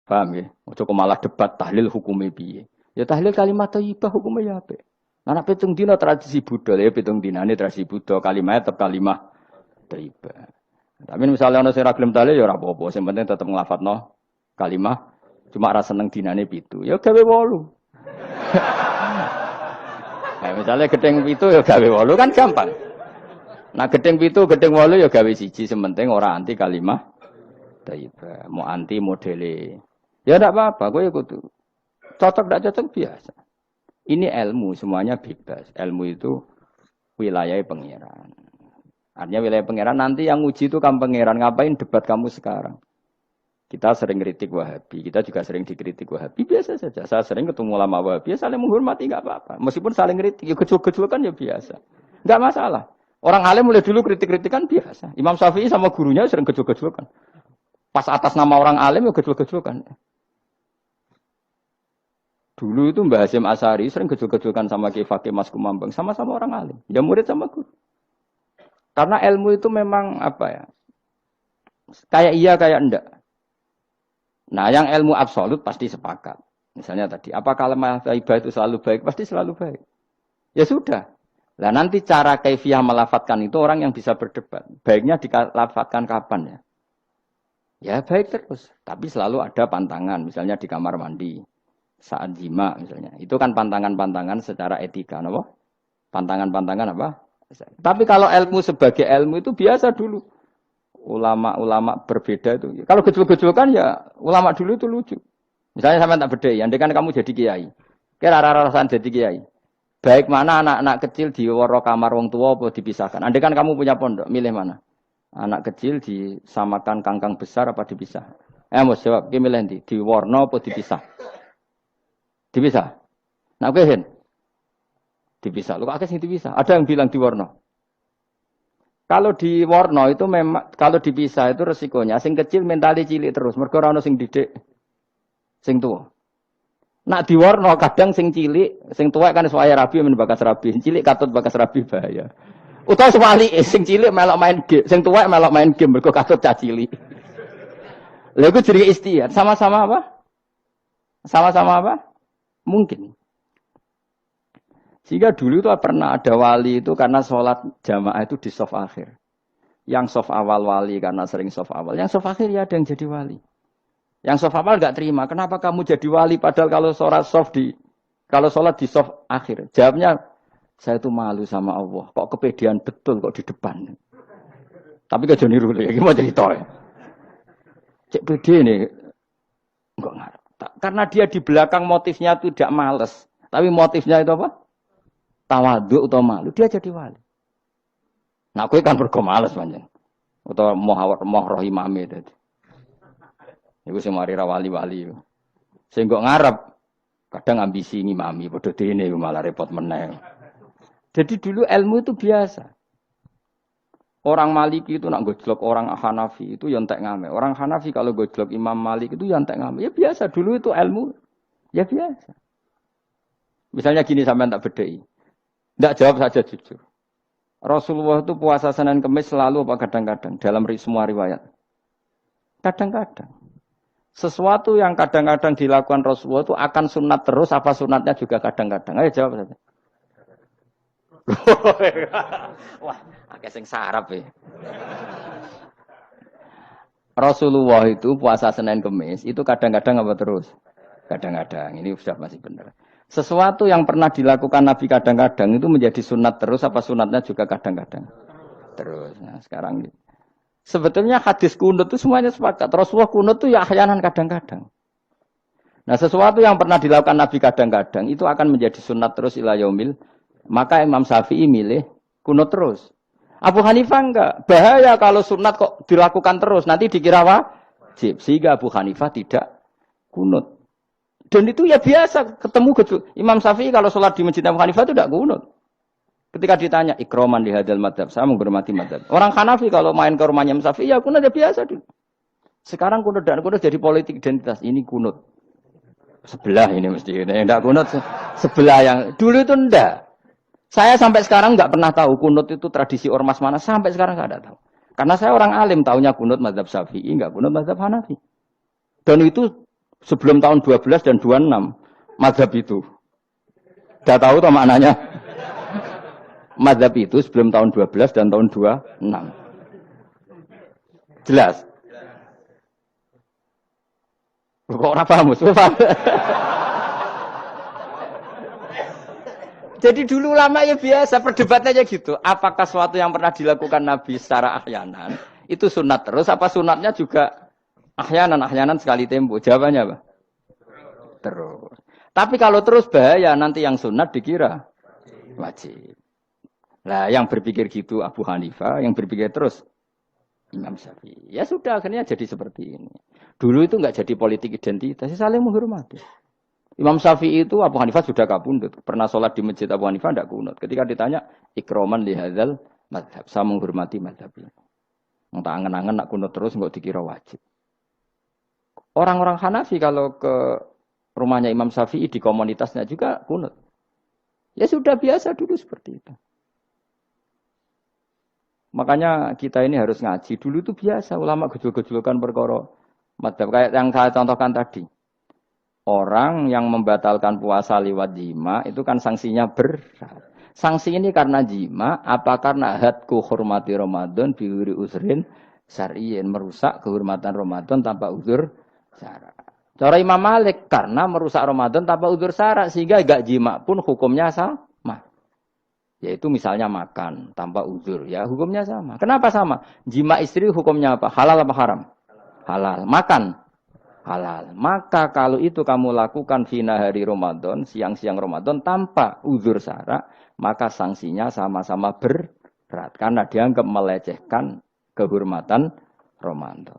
Paham ya? Ojo kok malah debat tahlil hukumnya piye. Ya tahlil kalimat thayyibah hukumnya ya apik. Anak pitung dina tradisi Buddha ya pitung dinane tradisi Buddha kalimat tetap kalimat thayyibah. Tapi misalnya ana sing ra gelem tahlil ya ora apa-apa, sing penting tetep nglafadzno kalimat cuma ra seneng dinane 7. Ya gawe 8. Nah, misalnya gedeng 7 ya gawe 8 kan gampang. Nah gedeng 7, gedeng 8 ya gawe 1, sementing ora anti kalimat thayyibah, mau anti modele. Ya ndak apa-apa, kowe kudu cocok ndak cocok biasa. Ini ilmu semuanya bebas. Ilmu itu wilayah pangeran. Artinya wilayah pangeran nanti yang uji itu kamu pangeran. Ngapain debat kamu sekarang? Kita sering kritik Wahabi, kita juga sering dikritik Wahabi, biasa saja. Saya sering ketemu ulama Wahabi, saling menghormati nggak apa-apa. Meskipun saling kritik, ya gejol-gejolkan ya biasa. Nggak masalah. Orang alim mulai dulu kritik-kritikan biasa. Imam Syafi'i sama gurunya sering gejol-gejolkan. Pas atas nama orang alim ya gejol-gejolkan. Dulu itu Mbah Hasyim Asy'ari sering gejol-gejolkan sama Ki Fakih Mas Kumambang, sama-sama orang alim. Ya murid sama guru. Karena ilmu itu memang apa ya? Kayak iya kayak enggak. Nah, yang ilmu absolut pasti sepakat. Misalnya tadi, apa kalimat thayyibah itu selalu baik? Pasti selalu baik. Ya sudah. Lah nanti cara kaifiyah melafatkan itu orang yang bisa berdebat. Baiknya dilafatkan kapan ya? Ya baik terus. Tapi selalu ada pantangan. Misalnya di kamar mandi. Saat jima misalnya. Itu kan pantangan-pantangan secara etika. Apa? Pantangan-pantangan apa? Tapi kalau ilmu sebagai ilmu itu biasa dulu. Ulama-ulama berbeda itu. Kalau gejol-gejolkan ya ulama dulu itu lucu. Misalnya sampai tak bedai, andai kan kamu jadi kiai. Kira rara-rasan jadi kiai. Baik mana anak-anak kecil di waro kamar wong tua apa dipisahkan. Andai kan kamu punya pondok, milih mana? Anak kecil disamakan kangkang besar apa dipisah? Mau jawab, ki milih ndi? Di warna apa dipisah? Dipisah. Nah, kowe hen. Dipisah. Lu akeh sing dipisah. Ada yang bilang di warna. Kalau di warna itu memang kalau dipisah itu resikonya sing kecil mentali cilik terus mergo ora ono sing didik sing tuwa. Nak di warna kadang sing cilik, sing tuwek kan suwaya rabi men bakas rabi, cilik katut bakas rabi bahaya. Utawa sebalike sing cilik melok main game, sing tuwek melok main game mergo katut cah cilik. Lha iku jenenge istihad, sama-sama apa? Sama-sama apa? Mungkin. Sehingga dulu itu pernah ada wali itu karena sholat jamaah itu di shaf akhir. Yang shaf awal wali karena sering shaf awal. Yang shaf akhir ya ada yang jadi wali. Yang shaf awal enggak terima. Kenapa kamu jadi wali padahal kalau sholat di shaf akhir? Jawabnya, saya itu malu sama Allah. Kok kepedean betul kok di depan. Tapi gak jadi niru. Gimana jadi toy? Cek pede nih. Enggak ngarep. Karena dia di belakang motifnya itu tidak males. Tapi motifnya itu apa? Tawaduk atau malu, dia jadi wali. Nah, aku kan mergo males panjang. Atau moh roh imame tadi. Iku sing mari ra wali-wali. Sing kok ngarep kadang ambisi ngimami padha dene malah repot meneh. Jadi dulu ilmu itu biasa. Orang Maliki itu nak gojlok orang Hanafi itu ya entek ngame. Orang Hanafi kalau gojlok Imam Malik itu ya entek ngame. Ya biasa, dulu itu ilmu. Ya biasa. Misalnya gini sampean tak bedhei. Tidak jawab saja jujur. Rasulullah itu puasa Senin Kemis selalu apa kadang-kadang dalam semua riwayat. Kadang-kadang. Sesuatu yang kadang-kadang dilakukan Rasulullah itu akan sunat terus apa sunatnya juga kadang-kadang. Ayo jawab saja. Wah, akeh sing sarap ya. Rasulullah itu puasa Senin Kemis itu kadang-kadang apa terus? Kadang-kadang. Ini sudah masih benar. Sesuatu yang pernah dilakukan Nabi kadang-kadang itu menjadi sunat terus apa sunatnya juga kadang-kadang terus. Nah sekarang sebetulnya hadis kunut itu semuanya sepakat. Rasulullah kunut itu ya ahyanan kadang-kadang. Nah sesuatu yang pernah dilakukan Nabi kadang-kadang itu akan menjadi sunat terus ila yaumil. Maka Imam Syafi'i milih kunut terus. Abu Hanifah enggak. Bahaya kalau sunat kok dilakukan terus. Nanti dikira wajib. Sehingga Abu Hanifah tidak kunut. Dan itu ya biasa ketemu Imam Syafi'i kalau sholat di Masjid Abu Hanifah itu tidak kunut. Ketika ditanya ikroman di hadal madhab, saya menghormati madhab. Orang Hanafi kalau main ke rumahnya Imam Syafi'i ya kunut ya biasa. Sekarang kunut dan kunut jadi politik identitas. Ini kunut sebelah ini mesti ini enggak kunut sebelah yang dulu itu enggak. Saya sampai sekarang enggak pernah tahu kunut itu tradisi ormas mana, sampai sekarang enggak ada tahu. Karena saya orang alim, taunya kunut mazhab Syafi'i, enggak kunut mazhab Hanafi. Dan itu sebelum tahun 12 dan 26 mazhab itu. Udah tahu toh maknanya? Mazhab itu sebelum tahun 12 dan tahun 26. Jelas? Kok ora paham, Jadi dulu lama ya biasa perdebatannya gitu. Apakah sesuatu yang pernah dilakukan Nabi secara ahyanan itu sunat terus? Apa sunatnya juga ahyanan sekali tempo? Jawabannya apa? Terus. Tapi kalau terus bahaya nanti yang sunat dikira wajib. Nah, yang berpikir gitu Abu Hanifah, yang berpikir terus Imam Syafi'i. Ya sudah, akhirnya jadi seperti ini. Dulu itu nggak jadi politik identitas, saling menghormati. Imam Syafi'i itu Abu Hanifah sudah kabundut. Pernah sholat di masjid Abu Hanifah tidak kunut. Ketika ditanya, ikroman lihadzal madhab. Saya menghormati madhab ini. Nggak angen-angen nak kunut terus nggak dikira wajib. Orang-orang Hanafi kalau ke rumahnya Imam Syafi'i di komunitasnya juga kunut. Ya sudah biasa dulu seperti itu. Makanya kita ini harus ngaji. Dulu itu biasa, ulama gejol-gejolkan perkara madhab. Kayak yang saya contohkan tadi. Orang yang membatalkan puasa lewat jima, itu kan sanksinya berat. Sanksi ini karena jima, apa karena hadku hormati Ramadan, biuri usrin, syar'iyin. Merusak kehormatan Ramadan tanpa uzur syara. Cara Imam Malik, karena merusak Ramadan tanpa uzur syara. Sehingga gak jima pun hukumnya sama. Yaitu misalnya makan tanpa uzur, ya hukumnya sama. Kenapa sama? Jima istri hukumnya apa? Halal apa haram? Halal. Makan? Halal. Maka kalau itu kamu lakukan fina hari Ramadan, siang-siang Ramadan tanpa uzur syara, maka sanksinya sama-sama berat. Karena dianggap melecehkan kehormatan Ramadan.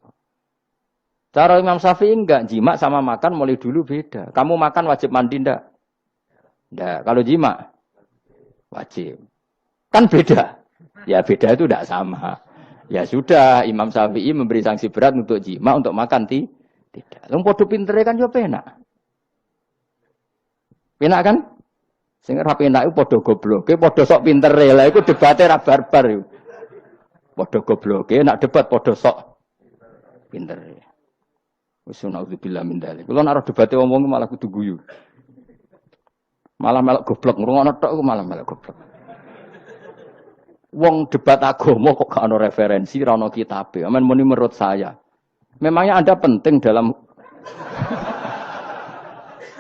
Cara Imam Syafi'i enggak, jima sama makan mulai dulu beda. Kamu makan wajib mandi enggak? Enggak. Kalau jima wajib. Kan beda. Ya beda itu tidak sama. Ya sudah, Imam Syafi'i memberi sanksi berat untuk jima, untuk makan tidak. Yang podo pintere kan yo penak. Penak kan? Sing ora penak iku podo gobloke, podo sok pintere. Lah iku debate ra barbar iku. Podo gobloke, nak debat podo sok pintere. Wis naudzubillah min dzalik. Kulo nek debate wong malah kudu guyu. Malah melok goblok, ngrungokno tok malah melok goblok. Wong debat agama kok gak ono referensi, ora ono kitabe. Amen muni menurut saya. Memangnya Anda penting dalam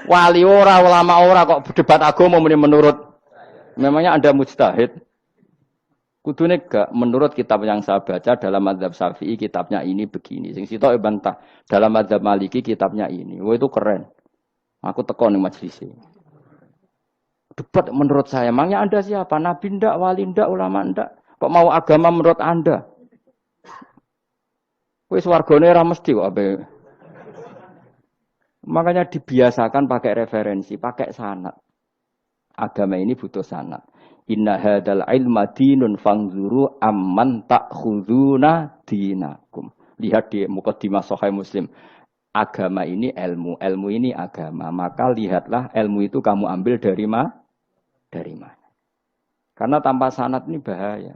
wali ora, ulama ora kok debat agama muni menurut. Memangnya Anda mujtahid? Kudune gak menurut kitab yang saya baca dalam mazhab Syafi'i kitabnya ini begini. Sing sitok bantah dalam mazhab Maliki kitabnya ini. Wah itu keren. Aku teko ning majelis ini. Debat menurut saya, emangnya Anda siapa? Nabi ndak, wali ndak, ulama ndak? Kok mau agama menurut Anda? Wis wargane ora mesti kok ape. Makanya dibiasakan pakai referensi, pakai sanad. Agama ini butuh sanad. Inna hadzal ilma dinun fangzuru amman ta'khuduna dinakum. Lihat di Muqaddimah Sahih Muslim. Agama ini ilmu, ilmu ini agama. Maka lihatlah ilmu itu kamu ambil dari mana? Karena tanpa sanad ini bahaya.